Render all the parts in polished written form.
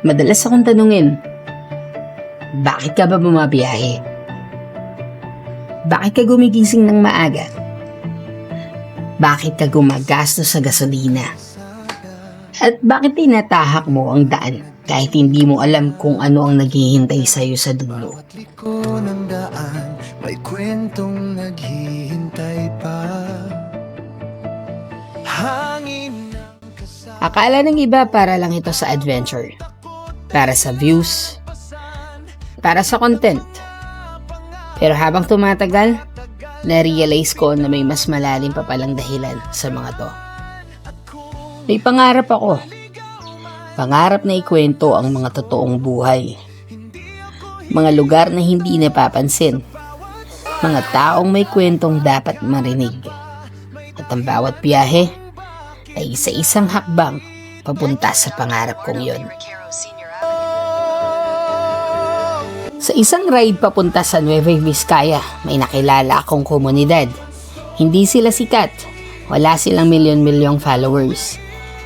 Madalas akong tanungin, bakit ka ba bumabiyahe? Bakit ka gumigising ng maaga? Bakit ka gumagastos sa gasolina? At bakit tinatahak mo ang daan kahit hindi mo alam kung ano ang naghihintay sa'yo sa dulo? Liko ng daan, may kwentong naghihintay pa. Hangin ng kasama. Akala ng iba para lang ito sa adventure, para sa views, para sa content. Pero habang tumatagal, na-realize ko na may mas malalim pa palang dahilan sa mga to. May pangarap ako. Pangarap na ikwento ang mga totoong buhay. Mga lugar na hindi napapansin. Mga taong may kwentong dapat marinig. At ang bawat biyahe ay isa-isang hakbang papunta sa pangarap kong yon. Sa isang ride papunta sa Nueva Vizcaya, may nakilala akong komunidad. Hindi sila sikat. Wala silang milyon-milyong followers.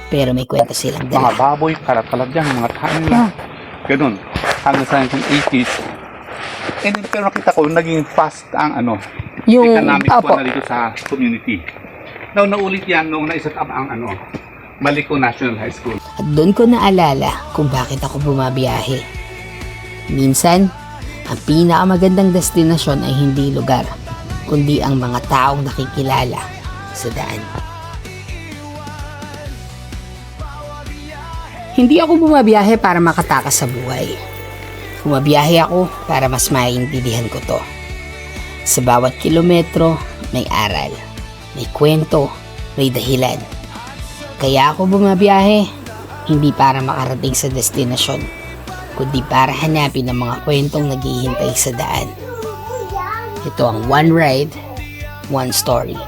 Pero may kwento silang Mga dala. baboy, kalat-kalat yan, mga tayo lang. Ganun. Hanggang sa 1980s. And pero nakita ko, naging fast ang Yung, economic opo. na dito sa community. Now, naulit yan nung naisat up ang Maliko National High School. At doon ko naalala kung bakit ako bumabiyahe. Minsan, ang pinakamagandang destinasyon ay hindi lugar, kundi ang mga taong nakikilala sa daan. Hindi ako bumabiyahe para makatakas sa buhay. Bumabiyahe ako para mas maintindihan ko to. Sa bawat kilometro, may aral, may kwento, may dahilan. Kaya ako bumabiyahe, hindi para makarating sa destinasyon, kundi para hanapin ang mga kwentong naghihintay sa daan. Ito ang One Ride, One Story.